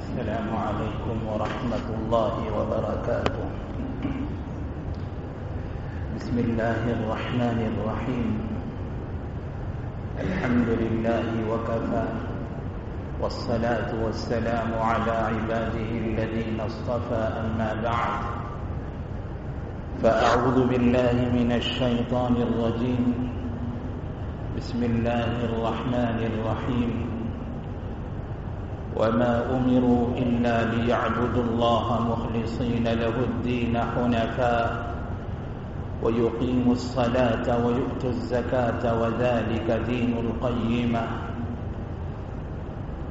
السلام عليكم ورحمة الله وبركاته. بسم الله الرحمن الرحيم. الحمد لله وكفى، والصلاة والسلام على عباده الذين اصطفى، أما بعد، فأعوذ بالله من الشيطان الرجيم. بسم الله الرحمن الرحيم. وما أمروا إلا ليعبدوا الله مخلصين له الدين حنفاء ويقيموا الصلاة ويؤتوا الزكاة وذلك دين القيمة.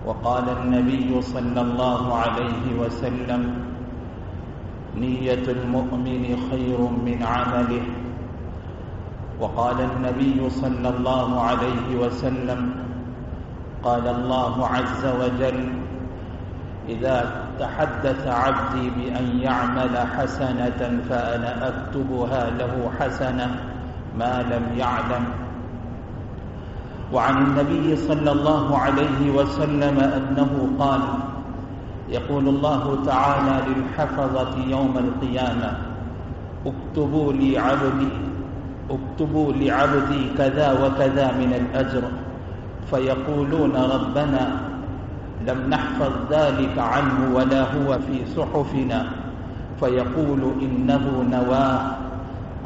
وقال النبي صلى الله عليه وسلم: نية المؤمن خير من عمله. وقال النبي صلى الله عليه وسلم: قال الله عز وجل: إذا تحدث عبدي بأن يعمل حسنة فأنا أكتبها له حسنة ما لم يعلم. وعن النبي صلى الله عليه وسلم أنه قال: يقول الله تعالى للحفظة يوم القيامة: اكتبوا لعبدي كذا وكذا من الأجر، فيقولون ربنا لم نحفظ ذلك عنه ولا هو في صحفنا، فيقول إنه نواه،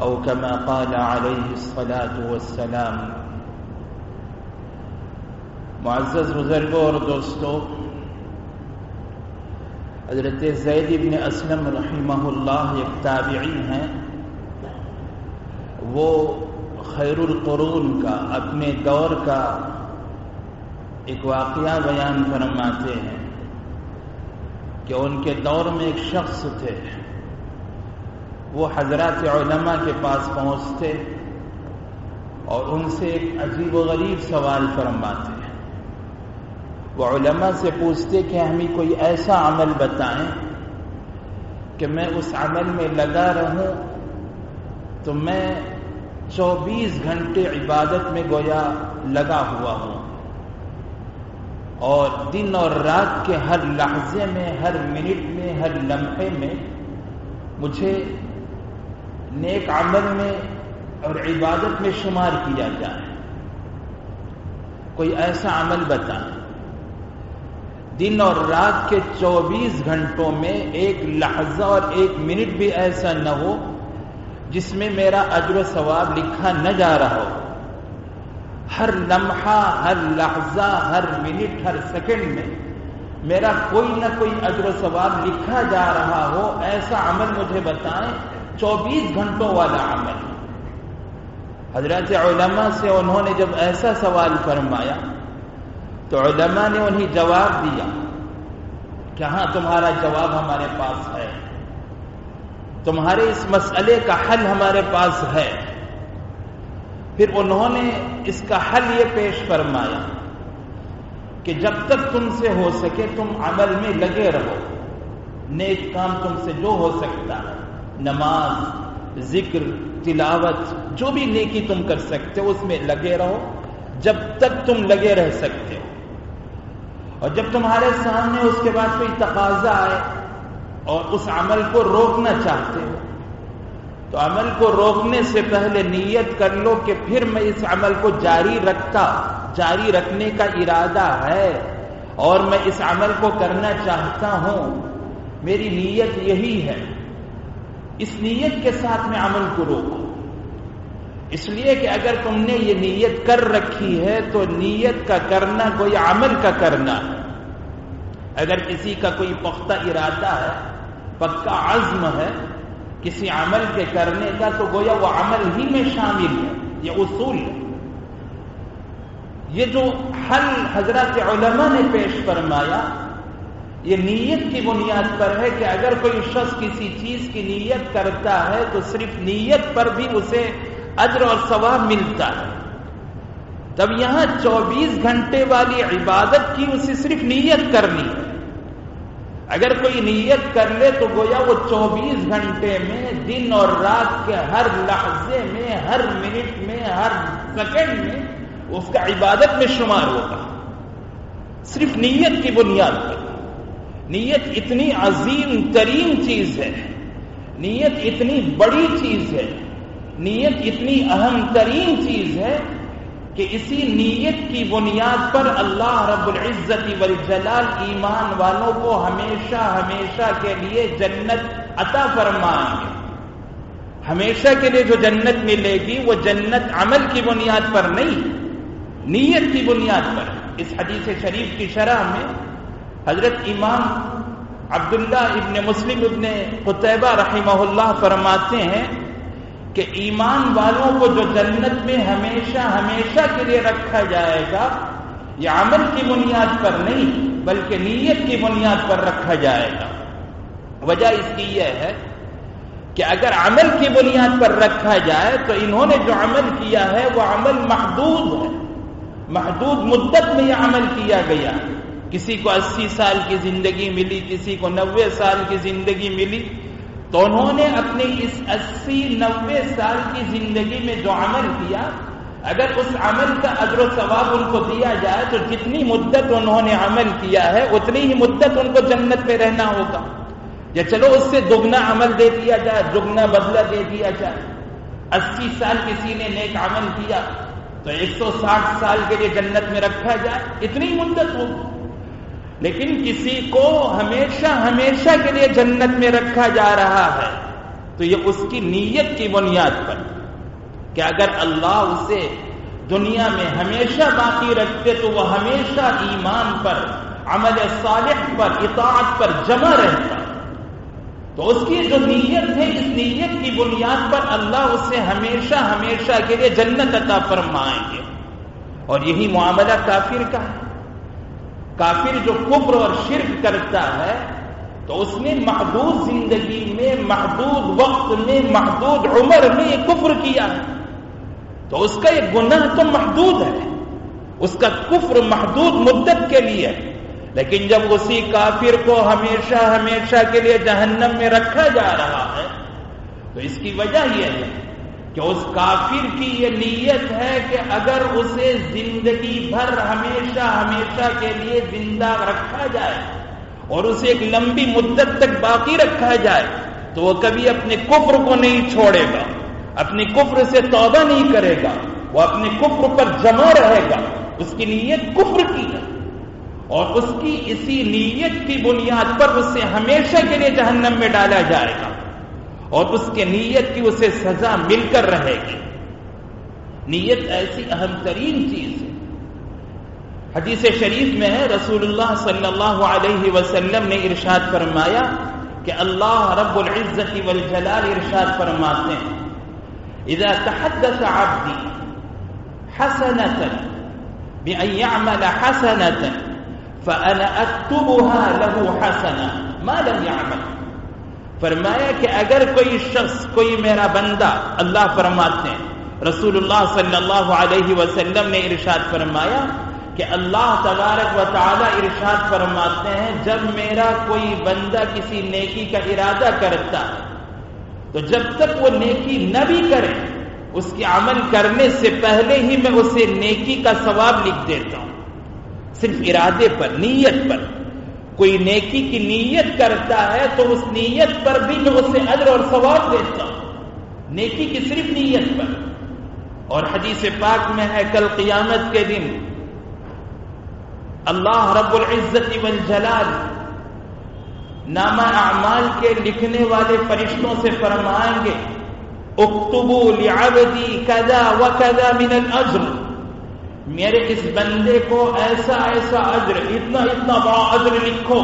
أو كما قال عليه الصلاة والسلام. معزز بزرگوں اور دوستو، حضرت زید بن اسلم رحمہ اللہ ایک تابعی ہیں. وہ خیر القرون کا، اپنے دور کا ایک واقعہ بیان فرماتے ہیں کہ ان کے دور میں ایک شخص تھے. وہ حضرات علماء کے پاس پہنچتے اور ان سے ایک عجیب و غریب سوال فرماتے. وہ علماء سے پوچھتے کہ ہمیں کوئی ایسا عمل بتائیں کہ میں اس عمل میں لگا رہوں تو میں 24 گھنٹے عبادت میں گویا لگا ہوا ہوں، اور دن اور رات کے ہر لحظے میں، ہر منٹ میں، ہر لمحے میں مجھے نیک عمل میں اور عبادت میں شمار کیا جائے. کوئی ایسا عمل بتائیں دن اور رات کے 24 گھنٹوں میں ایک لحظہ اور ایک منٹ بھی ایسا نہ ہو جس میں میرا اجر و ثواب لکھا نہ جا رہا ہو. ہر لمحہ، ہر لحظہ، ہر منٹ، ہر سیکنڈ میں میرا کوئی نہ کوئی اجر و ثواب لکھا جا رہا ہو. ایسا عمل مجھے بتائیں، 24 گھنٹوں والا عمل. حضرات علماء سے انہوں نے جب ایسا سوال فرمایا تو علماء نے انہیں جواب دیا کہ ہاں، تمہارا جواب ہمارے پاس ہے، تمہارے اس مسئلے کا حل ہمارے پاس ہے. پھر انہوں نے اس کا حل یہ پیش فرمایا کہ جب تک تم سے ہو سکے تم عمل میں لگے رہو. نیک کام تم سے جو ہو سکتا ہے، نماز، ذکر، تلاوت، جو بھی نیکی تم کر سکتے ہو اس میں لگے رہو جب تک تم لگے رہ سکتے ہو. اور جب تمہارے سامنے اس کے بعد کوئی تقاضا آئے اور اس عمل کو روکنا چاہتے ہو تو عمل کو روکنے سے پہلے نیت کر لو کہ پھر میں اس عمل کو جاری رکھنے کا ارادہ ہے اور میں اس عمل کو کرنا چاہتا ہوں. میری نیت یہی ہے. اس نیت کے ساتھ میں عمل کو روکو. اس لیے کہ اگر تم نے یہ نیت کر رکھی ہے تو نیت کا کرنا کوئی عمل کا کرنا ہے. اگر کسی کا کوئی پختہ ارادہ ہے، پکا عزم ہے کسی عمل کے کرنے کا، تو گویا وہ عمل ہی میں شامل ہے. یہ اصول ہے. یہ جو حل حضرات علماء نے پیش فرمایا یہ نیت کی بنیاد پر ہے کہ اگر کوئی شخص کسی چیز کی نیت کرتا ہے تو صرف نیت پر بھی اسے اجر اور ثواب ملتا ہے. تب یہاں 24 گھنٹے والی عبادت کی اسے صرف نیت کرنی ہے. اگر کوئی نیت کر لے تو گویا وہ 24 گھنٹے میں، دن اور رات کے ہر لحظے میں، ہر منٹ میں، ہر سیکنڈ میں اس کا عبادت میں شمار ہوگا. صرف نیت کی بنیاد پر. نیت اتنی عظیم ترین چیز ہے، نیت اتنی بڑی چیز ہے، نیت اتنی اہم ترین چیز ہے کہ اسی نیت کی بنیاد پر اللہ رب العزت والجلال ایمان والوں کو ہمیشہ ہمیشہ کے لیے جنت عطا فرمائیں گے۔ ہمیشہ کے لیے جو جنت ملے گی وہ جنت عمل کی بنیاد پر نہیں، نیت کی بنیاد پر۔ اس حدیث شریف کی شرح میں حضرت امام عبداللہ ابن مسلم ابن قتیبہ رحمہ اللہ فرماتے ہیں کہ ایمان والوں کو جو جنت میں ہمیشہ ہمیشہ کے لیے رکھا جائے گا یہ عمل کی بنیاد پر نہیں بلکہ نیت کی بنیاد پر رکھا جائے گا۔ وجہ اس کی یہ ہے کہ اگر عمل کی بنیاد پر رکھا جائے تو انہوں نے جو عمل کیا ہے وہ عمل محدود ہے، محدود مدت میں یہ عمل کیا گیا۔ کسی کو 80 سال کی زندگی ملی، کسی کو 90 سال کی زندگی ملی، تو انہوں نے اپنے اس 80-90 سال کی زندگی میں جو عمل کیا اگر اس عمل کا اجر و ثواب ان کو دیا جائے تو جتنی مدت انہوں نے عمل کیا ہے اتنی ہی مدت ان کو جنت میں رہنا ہوگا، یا چلو اس سے دگنا عمل دے دیا جائے، دگنا بدلہ دے دیا جائے۔ 80 سال کسی نے نیک عمل کیا تو 160 سال کے لیے جنت میں رکھا جائے، اتنی مدت ہوگی۔ لیکن کسی کو ہمیشہ ہمیشہ کے لیے جنت میں رکھا جا رہا ہے تو یہ اس کی نیت کی بنیاد پر کہ اگر اللہ اسے دنیا میں ہمیشہ باقی رکھتے تو وہ ہمیشہ ایمان پر، عمل صالح پر، اطاعت پر جمع رہتا، تو اس کی جو نیت ہے اس نیت کی بنیاد پر اللہ اسے ہمیشہ ہمیشہ کے لیے جنت عطا فرمائیں گے۔ اور یہی معاملہ کافر کا ہے۔ کافر جو کفر اور شرک کرتا ہے تو اس نے محدود زندگی میں، محدود وقت میں، محدود عمر میں یہ کفر کیا ہے، تو اس کا یہ گناہ تو محدود ہے، اس کا کفر محدود مدت کے لیے ہے۔ لیکن جب اسی کافر کو ہمیشہ ہمیشہ کے لیے جہنم میں رکھا جا رہا ہے تو اس کی وجہ یہ ہے کہ اس کافر کی یہ نیت ہے کہ اگر اسے زندگی بھر ہمیشہ ہمیشہ کے لیے زندہ رکھا جائے اور اسے ایک لمبی مدت تک باقی رکھا جائے تو وہ کبھی اپنے کفر کو نہیں چھوڑے گا، اپنے کفر سے توبہ نہیں کرے گا، وہ اپنے کفر پر جمع رہے گا۔ اس کی نیت کفر کی ہے اور اس کی اسی نیت کی بنیاد پر اسے ہمیشہ کے لیے جہنم میں ڈالا جائے گا اور اس کے نیت کی اسے سزا مل کر رہے گی۔ نیت ایسی اہم ترین چیز ہے۔ حدیث شریف میں ہے رسول اللہ صلی اللہ علیہ وسلم نے ارشاد فرمایا کہ اللہ رب العزت والجلال ارشاد فرماتے ہیں اذا تحدث عبدی حسنة بأن يعمل حسنة فأنا أكتبها له حسنة ما لم يعمل۔ فرمایا کہ اگر کوئی شخص، کوئی میرا بندہ، اللہ فرماتے ہیں، رسول اللہ صلی اللہ علیہ وسلم نے ارشاد فرمایا کہ اللہ تبارک و تعالی ارشاد فرماتے ہیں جب میرا کوئی بندہ کسی نیکی کا ارادہ کرتا ہے تو جب تک وہ نیکی نہ بھی کرے اس کے عمل کرنے سے پہلے ہی میں اسے نیکی کا ثواب لکھ دیتا ہوں۔ صرف ارادے پر، نیت پر، کوئی نیکی کی نیت کرتا ہے تو اس نیت پر بھی میں اسے اجر اور ثواب دیتا ہوں، نیکی کی صرف نیت پر۔ اور حدیث پاک میں ہے کل قیامت کے دن اللہ رب العزت والجلال نامہ اعمال کے لکھنے والے فرشتوں سے فرمائیں گے اکتبوا لعبدی کذا وکذا من الاجر، میرے اس بندے کو ایسا ایسا اجر، اتنا اتنا بڑا اجر لکھو۔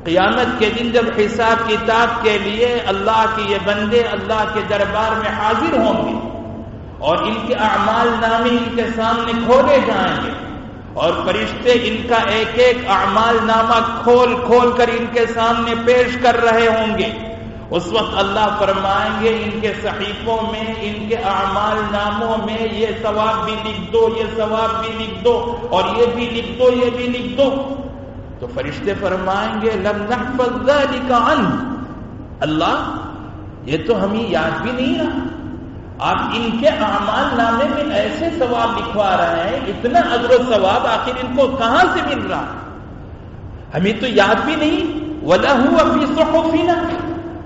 قیامت کے دن جب حساب کتاب کے لیے اللہ کے یہ بندے اللہ کے دربار میں حاضر ہوں گے اور ان کے اعمال نامے ان کے سامنے کھولے جائیں گے اور فرشتے ان کا ایک ایک اعمال نامہ کھول کھول کر ان کے سامنے پیش کر رہے ہوں گے۔ اس وقت اللہ فرمائیں گے ان کے صحیفوں میں، ان کے اعمال ناموں میں یہ ثواب بھی لکھ دو، یہ ثواب بھی لکھ دو، اور یہ بھی لکھ دو، یہ بھی لکھ دو۔ تو فرشتے فرمائیں گے لم نحفظ ذلك عنه، اللہ یہ تو ہمیں یاد بھی نہیں رہا، آپ ان کے اعمال نامے میں ایسے ثواب لکھوا رہے ہیں، اتنا اجر و ثواب آخر ان کو کہاں سے مل رہا؟ ہمیں تو یاد بھی نہیں. وَلَهُوَ فِي صُحُفِنَا،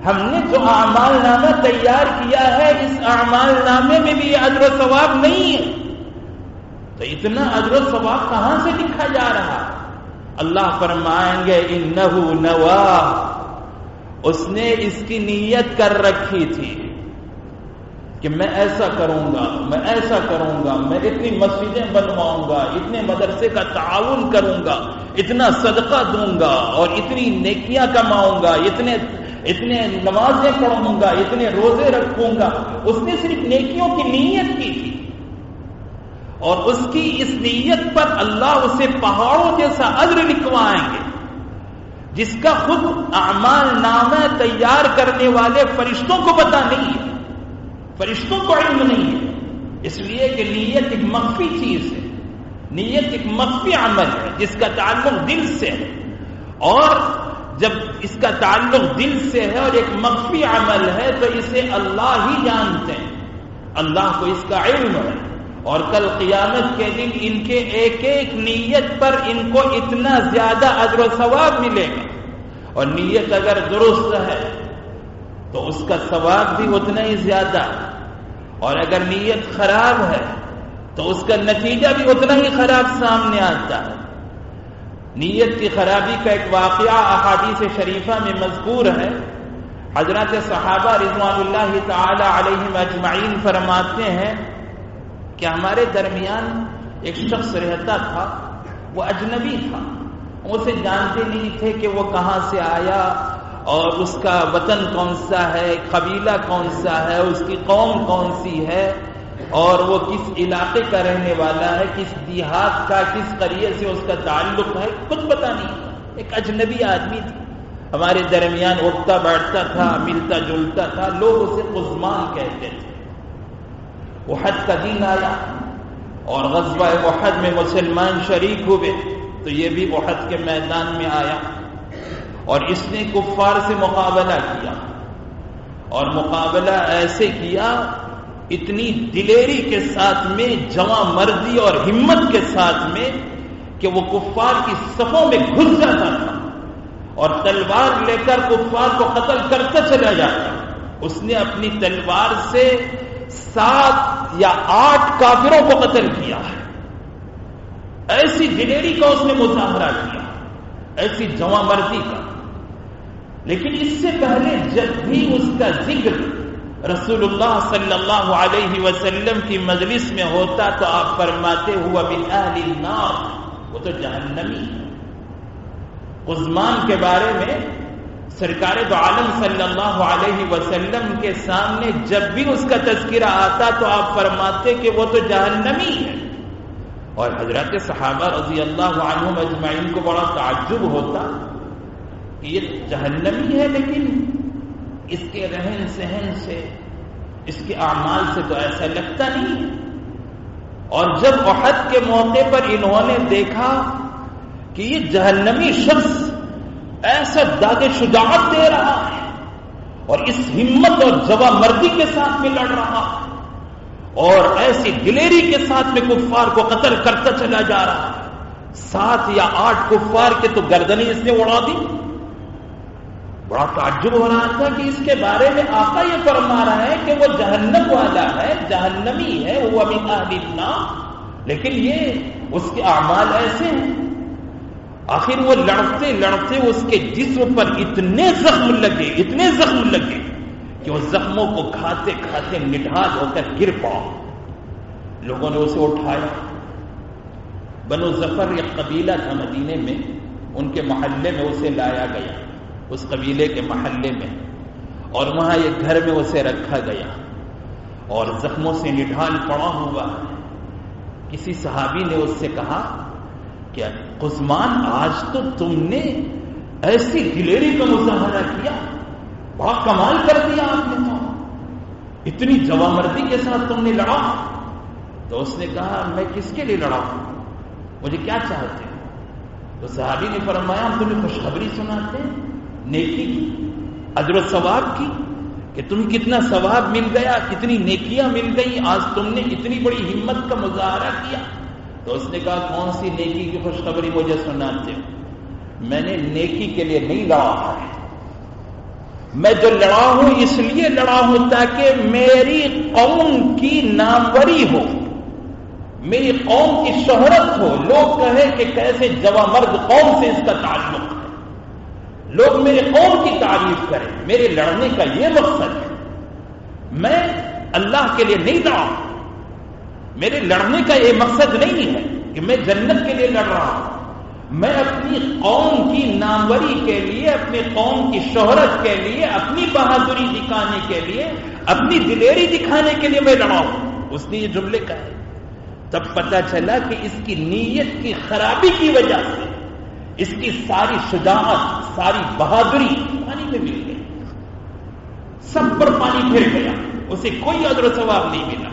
ہم نے جو اعمال نامہ تیار کیا ہے اس اعمال نامے میں بھی یہ اجر و ثواب نہیں ہے. تو اتنا اجر و ثواب کہاں سے لکھا جا رہا؟ اللہ فرمائیں گے انہو نواہ، اس نے اس کی نیت کر رکھی تھی کہ میں ایسا کروں گا، میں ایسا کروں گا، میں اتنی مسجدیں بنواؤں گا، اتنے مدرسے کا تعاون کروں گا، اتنا صدقہ دوں گا اور اتنی نیکیاں کماؤں گا، اتنے نمازیں پڑھوں گا، اتنے روزے رکھوں گا. اس نے صرف نیکیوں کی نیت کی تھی اور اس کی اس نیت پر اللہ اسے پہاڑوں جیسا اجر لکھوائیں گے جس کا خود اعمال نامہ تیار کرنے والے فرشتوں کو پتہ نہیں ہے، فرشتوں کو علم نہیں ہے. اس لیے کہ نیت ایک مخفی چیز ہے، نیت ایک مخفی عمل ہے جس کا تعلق دل سے ہے، اور جب اس کا تعلق دل سے ہے اور ایک مخفی عمل ہے تو اسے اللہ ہی جانتے ہیں، اللہ کو اس کا علم ہے. اور کل قیامت کے دن ان کے ایک ایک نیت پر ان کو اتنا زیادہ اجر و ثواب ملے گا. اور نیت اگر درست ہے تو اس کا ثواب بھی اتنا ہی زیادہ، اور اگر نیت خراب ہے تو اس کا نتیجہ بھی اتنا ہی خراب سامنے آتا ہے. نیت کی خرابی کا ایک واقعہ احادیث شریفہ میں مذکور ہے. حضرات صحابہ رضوان اللہ تعالی علیہم اجمعین فرماتے ہیں کہ ہمارے درمیان ایک شخص رہتا تھا، وہ اجنبی تھا، اسے جانتے نہیں تھے کہ وہ کہاں سے آیا اور اس کا وطن کون سا ہے، قبیلہ کون سا ہے، اس کی قوم کون سی ہے، اور وہ کس علاقے کا رہنے والا ہے، کس دیہات کا، کس قریے سے اس کا تعلق ہے، کچھ پتہ نہیں. ایک اجنبی آدمی تھا، ہمارے درمیان اٹھتا بیٹھتا تھا، ملتا جلتا تھا، لوگ اسے قزمان کہتے تھے. احد کا دن آیا اور غزوہ احد میں مسلمان شریک ہوئے تو یہ بھی احد کے میدان میں آیا اور اس نے کفار سے مقابلہ کیا، اور مقابلہ ایسے کیا اتنی دلیری کے ساتھ میں، جواں مردی اور ہمت کے ساتھ میں کہ وہ کفار کی صفوں میں گھس جاتا تھا اور تلوار لے کر کفار کو قتل کرتا چلا جاتا. اس نے اپنی تلوار سے 7 یا 8 کافروں کو قتل کیا ہے. ایسی دلیری کا اس نے مظاہرہ کیا، ایسی جواں مردی کا. لیکن اس سے پہلے جب بھی اس کا ذکر رسول اللہ صلی اللہ علیہ وسلم کی مجلس میں ہوتا تو آپ فرماتے ہوا من اہل النار، وہ تو جہنمی ہے. قزمان کے بارے میں سرکار دو عالم صلی اللہ علیہ وسلم کے سامنے جب بھی اس کا تذکرہ آتا تو آپ فرماتے کہ وہ تو جہنمی ہے. اور حضرات صحابہ رضی اللہ عنہم اجمعین کو بڑا تعجب ہوتا کہ یہ جہنمی ہے، لیکن اس کے رہن سہن سے، اس کے اعمال سے تو ایسا لگتا نہیں ہے. اور جب احد کے موقع پر انہوں نے دیکھا کہ یہ جہنمی شخص ایسا داد شجاعت دے رہا ہے اور اس ہمت اور جواں مردی کے ساتھ میں لڑ رہا ہے اور ایسی دلیری کے ساتھ میں کفار کو قتل کرتا چلا جا رہا ہے، 7 یا 8 کفار کے تو گردنیں اس نے اڑا دی. بڑا تعجب ہو رہا تھا کہ اس کے بارے میں آقا یہ فرما رہا ہے کہ وہ جہنم والا ہے، جہنمی ہے، وہ من اہل النار، لیکن یہ اس کے اعمال ایسے ہیں. آخر وہ لڑتے لڑتے اس کے جسم پر اتنے زخم لگے کہ وہ زخموں کو کھاتے کھاتے نڈھال ہو کر گر پڑا. لوگوں نے اسے اٹھایا. بنو ظفر ایک قبیلہ تھا مدینے میں، ان کے محلے میں اسے لایا گیا، اس قبیلے کے محلے میں، اور وہاں ایک گھر میں اسے رکھا گیا اور زخموں سے نڈھال پڑا ہوا. کسی صحابی نے اس سے کہا کہ قزمان آج تو تم نے ایسی دلیری کا مظاہرہ کیا، بڑا کمال کر دیا آپ نے، تو اتنی جواں مردی کے ساتھ تم نے لڑا. تو اس نے کہا میں کس کے لیے لڑا ہوں، مجھے کیا چاہتے ہیں؟ تو صحابی نے فرمایا ہم تمہیں خوشخبری سناتے ہیں نیکی کی، اجر و ثواب کی، کہ تمہیں کتنا ثواب مل گیا، کتنی نیکیاں مل گئی، آج تم نے اتنی بڑی ہمت کا مظاہرہ کیا. تو اس نے کہا کون سی نیکی کی خوشخبری مجھے سناتے ہو؟ میں نے نیکی کے لیے نہیں لڑا ہے، میں جو لڑا ہوں اس لیے لڑا ہوں تاکہ میری قوم کی ناموری ہو، میری قوم کی شہرت ہو، لوگ کہیں کہ کیسے جواں مرد قوم سے اس کا تعلق ہے، لوگ میری قوم کی تعریف کریں۔ میرے لڑنے کا یہ مقصد ہے، میں اللہ کے لیے نہیں لڑا، میرے لڑنے کا یہ مقصد نہیں ہے کہ میں جنت کے لیے لڑ رہا ہوں، میں اپنی قوم کی ناموری کے لیے، اپنی قوم کی شہرت کے لیے، اپنی بہادری دکھانے کے لیے، اپنی دلیری دکھانے کے لیے میں لڑا ہوں۔ اس نے یہ جملے کہے، تب پتا چلا کہ اس کی نیت کی خرابی کی وجہ سے اس کی ساری شجاعت، ساری بہادری پانی میں مل گئی، سب پر پانی پھر گیا، اسے کوئی اجر و ثواب نہیں ملا،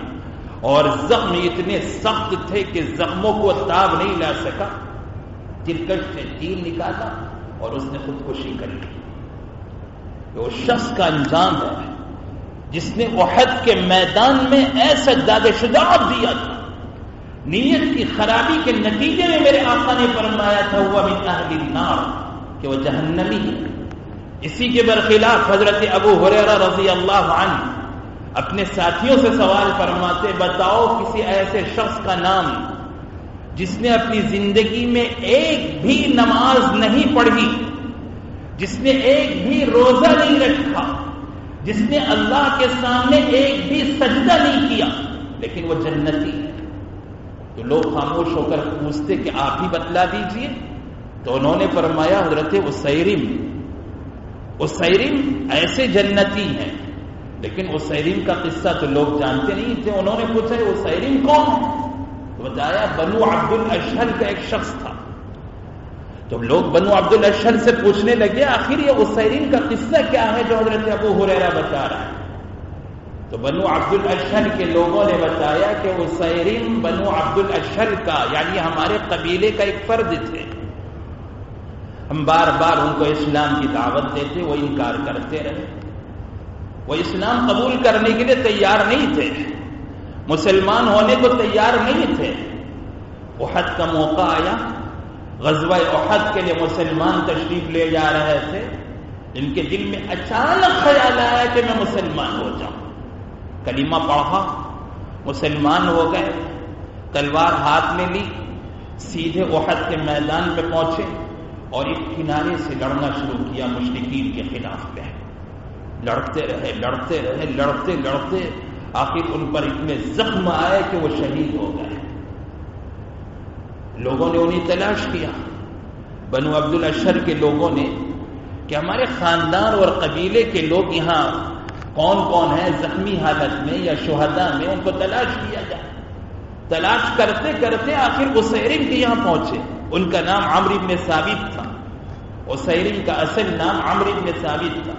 اور زخم اتنے سخت تھے کہ زخموں کو تاب نہیں لا سکا، ترکش سے تیر نکالا اور اس نے خودکشی کر لی۔ وہ شخص کا انجام ہے جس نے احد کے میدان میں ایسا داد شجاعت دیا تھا، نیت کی خرابی کے نتیجے میں میرے آقا نے فرمایا تھا وہ من اہل النار، کہ وہ جہنمی ہے۔ اسی کے برخلاف حضرت ابو ہریرہ رضی اللہ عنہ اپنے ساتھیوں سے سوال فرماتے، بتاؤ کسی ایسے شخص کا نام جس نے اپنی زندگی میں ایک بھی نماز نہیں پڑھی، جس نے ایک بھی روزہ نہیں رکھا، جس نے اللہ کے سامنے ایک بھی سجدہ نہیں کیا، لیکن وہ جنتی ہے۔ تو لوگ خاموش ہو کر پوچھتے کہ آپ ہی بتلا دیجئے، تو انہوں نے فرمایا حضرت اسیرم ایسے جنتی ہیں، لیکن اسیرم کا قصہ تو لوگ جانتے نہیں تھے۔ انہوں نے پوچھا اسیرم کون ہے؟ تو بتایا بنو عبد الاشہل کا ایک شخص تھا۔ تو لوگ بنو عبد الاشہل سے پوچھنے لگے آخر یہ اسیرم کا قصہ کیا ہے جو حضرت ابو ہریرہ بتا رہا ہے؟ تو بنو عبد الاشہل کے لوگوں نے بتایا کہ اسیرم بنو عبد الاشہل کا، یعنی ہمارے قبیلے کا ایک فرد تھے، ہم بار بار ان کو اسلام کی دعوت دیتے، وہ انکار کرتے رہے، وہ اسلام قبول کرنے کے لیے تیار نہیں تھے، مسلمان ہونے کو تیار نہیں تھے۔ احد کا موقع آیا، غزوہ احد کے لیے مسلمان تشریف لے جا رہے تھے، ان کے دل میں اچانک خیال آیا کہ میں مسلمان ہو جاؤں، کلمہ پڑھا، مسلمان ہو گئے، تلوار ہاتھ میں لی، سیدھے احد کے میدان پہ پہنچے اور ایک کنارے سے لڑنا شروع کیا، مشرکین کے خلاف گئے، لڑتے رہے، آخر ان پر اتنے زخم آئے کہ وہ شہید ہو گئے۔ لوگوں نے انہیں تلاش کیا، بنو عبد الاشہل کے لوگوں نے، کہ ہمارے خاندان اور قبیلے کے لوگ یہاں کون کون ہیں زخمی حالت میں یا شہداء میں، ان کو تلاش کیا جائے۔ تلاش کرتے کرتے آخر اسیرم کے یہاں پہنچے، ان کا نام عمرو بن ثابت تھا، اسیرم کا اصل نام عمرو بن ثابت تھا۔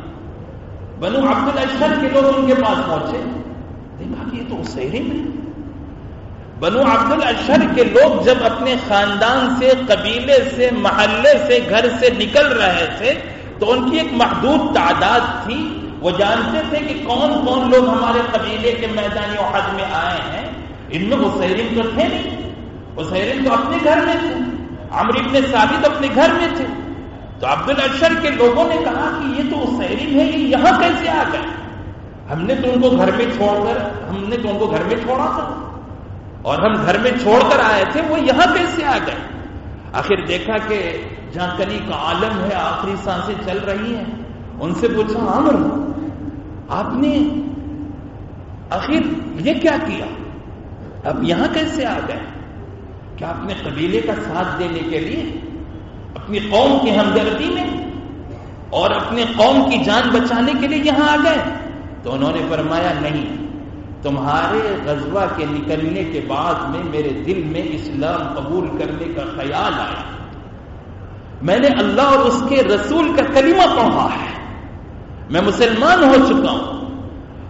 بنو عبد الاشہل کے لوگ ان کے پاس پہنچے، دیکھا کہ یہ تو اسیرم ہے۔ بنو عبد الاشہل کے لوگ جب اپنے خاندان سے، قبیلے سے، محلے سے، گھر سے نکل رہے تھے تو ان کی ایک محدود تعداد تھی، وہ جانتے تھے کہ کون کون لوگ ہمارے قبیلے کے میدان احد میں آئے ہیں، ان میں اسیرم تو تھے نہیں، اسیرم تو اپنے گھر میں تھے، عمرو بن ثابت اپنے گھر میں تھے۔ تو عبد الاشہل کے لوگوں نے کہا کہ یہ تو اسیرم ہے، یہ یہاں کیسے آ گئے؟ ہم نے تو ان کو گھر میں چھوڑا تھا، اور ہم گھر میں چھوڑ کر آئے تھے، وہ یہاں کیسے آ گئے؟ آخر دیکھا کہ جہاں کنی کا عالم ہے، آخری سانسیں چل رہی ہیں، ان سے پوچھا عمرو آپ نے آخر یہ کیا کیا؟ اب یہاں کیسے آ گئے؟ کیا اپنے قبیلے کا ساتھ دینے کے لیے، اپنی قوم کی ہمدردی میں اور اپنے قوم کی جان بچانے کے لیے یہاں آ گئے؟ تو انہوں نے فرمایا نہیں، تمہارے غزوہ کے نکلنے کے بعد میں میرے دل میں اسلام قبول کرنے کا خیال آیا، میں نے اللہ اور اس کے رسول کا کلمہ پڑھا ہے، میں مسلمان ہو چکا ہوں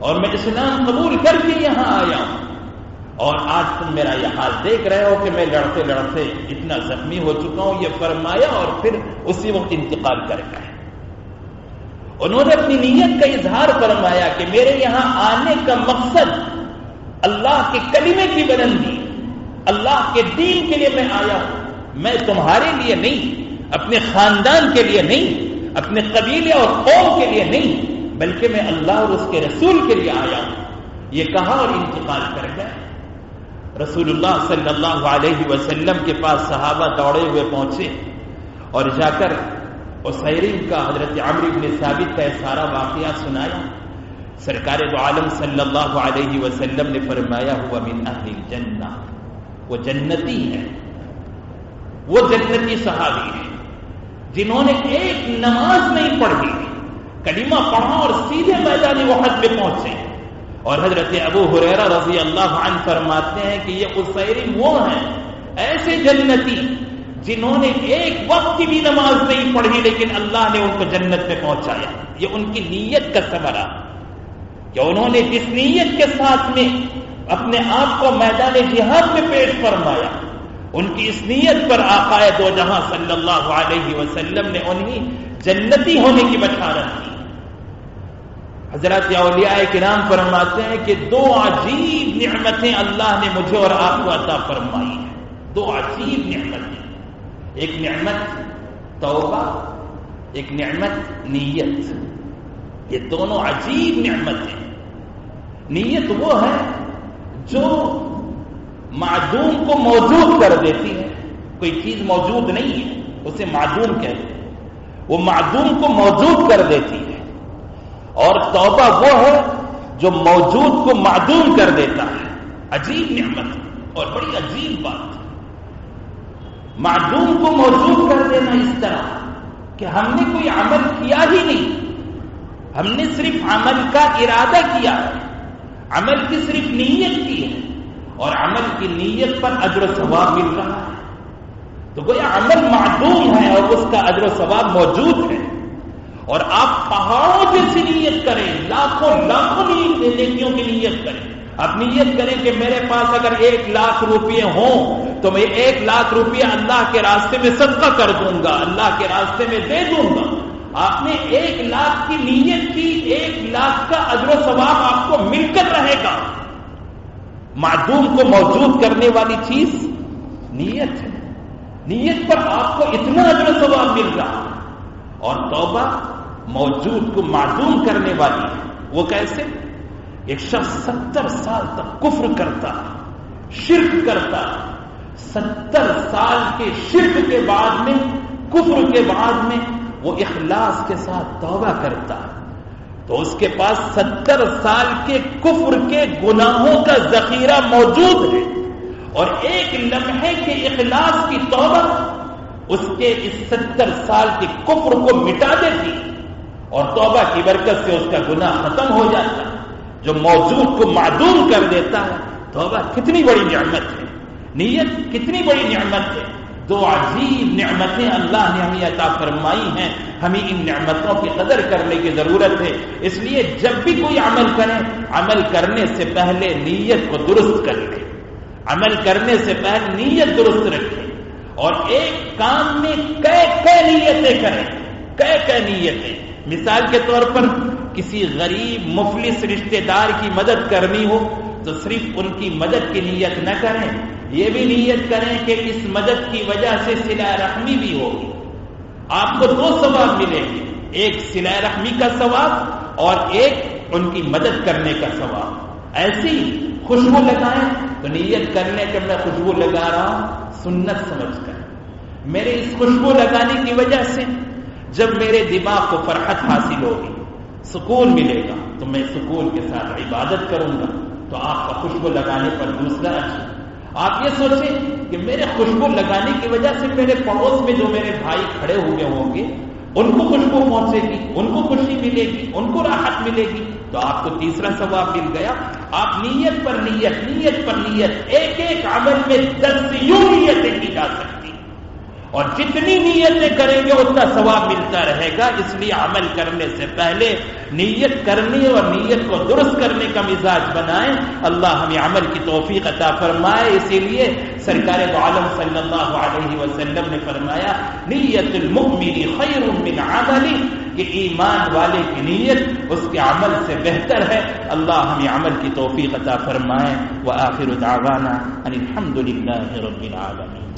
اور میں اسلام قبول کر کے یہاں آیا ہوں، اور آج تم میرا یہ حال دیکھ رہے ہو کہ میں لڑتے لڑتے اتنا زخمی ہو چکا ہوں۔ یہ فرمایا اور پھر اسی وقت انتقال کر گئے۔ انہوں نے اپنی نیت کا اظہار فرمایا کہ میرے یہاں آنے کا مقصد اللہ کے کلمے کی بلندی، اللہ کے دین کے لیے میں آیا ہوں، میں تمہارے لیے نہیں، اپنے خاندان کے لیے نہیں، اپنے قبیلے اور قوم کے لیے نہیں، بلکہ میں اللہ اور اس کے رسول کے لیے آیا ہوں، یہ کہا اور انتقال کر گئے۔ رسول اللہ صلی اللہ علیہ وسلم کے پاس صحابہ دوڑے ہوئے پہنچے اور جا کر اسیرین کا، حضرت عمرو بن ثابت کا سارا واقعہ سنایا۔ سرکار دو عالم صلی اللہ علیہ وسلم نے فرمایا ہوا من اہل الجنہ، وہ جنتی ہے، وہ جنتی صحابی ہے جنہوں نے ایک نماز نہیں پڑھی، کلمہ پڑھا اور سیدھے میدان احد میں پہنچے۔ اور حضرت ابو ہریرہ رضی اللہ عنہ فرماتے ہیں کہ یہ اسیرین وہ ہیں، ایسے جنتی جنہوں نے ایک وقت کی بھی نماز نہیں پڑھی لیکن اللہ نے ان کو جنت میں پہنچایا۔ یہ ان کی نیت کا ثمرہ کہ انہوں نے جس نیت کے ساتھ میں اپنے آپ کو میدان جہاد میں پیش فرمایا، ان کی اس نیت پر آقا دو جہاں صلی اللہ علیہ وسلم نے انہیں جنتی ہونے کی بشارت دی۔ حضرات اولیاء کرام فرماتے ہیں کہ دو عجیب نعمتیں اللہ نے مجھے اور آپ کو عطا فرمائی ہیں، دو عجیب نعمتیں، ایک نعمت توبہ، ایک نعمت نیت۔ یہ دونوں عجیب نعمتیں۔ نیت وہ ہے جو معدوم کو موجود کر دیتی ہے، کوئی چیز موجود نہیں ہے اسے معدوم کہتے ہیں، وہ معدوم کو موجود کر دیتی ہے۔ اور توبہ وہ ہے جو موجود کو معدوم کر دیتا ہے۔ عجیب نعمت اور بڑی عجیب بات، معدوم کو موجود کر دینا اس طرح کہ ہم نے کوئی عمل کیا ہی نہیں، ہم نے صرف عمل کا ارادہ کیا ہے، عمل کی صرف نیت کی ہے اور عمل کی نیت پر اجر و ثواب مل رہا ہے۔ تو گویا عمل معدوم ہے اور اس کا اجر و ثواب موجود ہے۔ اور آپ پہاڑوں جیسی نیت کریں، لاکھوں نیکیوں کی نیت کریں، آپ نیت کریں کہ میرے پاس اگر 1,00,000 روپے ہوں تو میں 1,00,000 روپیہ اللہ کے راستے میں صدقہ کر دوں گا، اللہ کے راستے میں دے دوں گا۔ آپ نے 1,00,000 کی نیت کی، 1,00,000 کا اجر و ثواب آپ کو مل کر رہے گا۔ معدوم کو موجود کرنے والی چیز نیت ہے، نیت پر آپ کو اتنا اجر و ثواب مل رہا ہے۔ اور توبہ موجود کو معدوم کرنے والی ہے۔ وہ کیسے؟ ایک شخص 70 سال تک کفر کرتا، شرک کرتا، 70 سال کے شرک کے بعد میں، کفر کے بعد میں وہ اخلاص کے ساتھ توبہ کرتا تو اس کے پاس 70 سال کے کفر کے گناہوں کا ذخیرہ موجود ہے، اور ایک لمحے کے اخلاص کی توبہ اس کے اس 70 سال کے کفر کو مٹا دیتی، اور توبہ کی برکت سے اس کا گناہ ختم ہو جاتا ہے، جو موجود کو معدوم کر دیتا ہے۔ توبہ کتنی بڑی نعمت ہے، نیت کتنی بڑی نعمت ہے۔ دو عجیب نعمتیں اللہ نے ہمیں عطا فرمائی ہیں، ہمیں ان نعمتوں کی قدر کرنے کی ضرورت ہے۔ اس لیے جب بھی کوئی عمل کریں، عمل کرنے سے پہلے نیت کو درست کر لیں، عمل کرنے سے پہلے نیت درست رکھیں، اور ایک کام میں کئی نیتیں کریں، کئی نیتیں۔ مثال کے طور پر کسی غریب مفلس رشتہ دار کی مدد کرنی ہو تو صرف ان کی مدد کی نیت نہ کریں، یہ بھی نیت کریں کہ اس مدد کی وجہ سے صلہ رحمی بھی ہوگی، آپ کو 2 ثواب ملیں گے، ایک صلہ رحمی کا ثواب اور ایک ان کی مدد کرنے کا ثواب۔ ایسی خوشبو لگائیں تو نیت کرنے کہ میں خوشبو لگا رہا ہوں سنت سمجھ کر، میرے اس خوشبو لگانے کی وجہ سے جب میرے دماغ کو فرحت حاصل ہوگی، سکون ملے گا تو میں سکون کے ساتھ عبادت کروں گا۔ تو آپ کا خوشبو لگانے پر دوسرا اچھا، آپ یہ سوچیں کہ میرے خوشبو لگانے کی وجہ سے میرے پڑوس میں جو میرے بھائی کھڑے ہوئے ہوں گے ان کو خوشبو پہنچے گی، ان کو خوشی ملے گی، ان کو راحت ملے گی، تو آپ کو تیسرا ثواب مل گیا۔ آپ نیت پر نیت، نیت پر نیت، ایک ایک عمل میں 10 یوں نیتیں کی جا سکتی، اور جتنی نیتیں کریں گے اتنا ثواب ملتا رہے گا۔ اس لیے عمل کرنے سے پہلے نیت کرنے اور نیت کو درست کرنے کا مزاج بنائیں۔ اللہ ہمیں عمل کی توفیق عطا فرمائے۔ اسی لیے سرکار دو عالم صلی اللہ علیہ وسلم نے فرمایا نیت المؤمن خیر من عملی، کہ ایمان والے کی نیت اس کے عمل سے بہتر ہے۔ اللہ ہمیں عمل کی توفیق عطا فرمائے۔ وآخر دعوانا ان الحمد للہ رب العالمین۔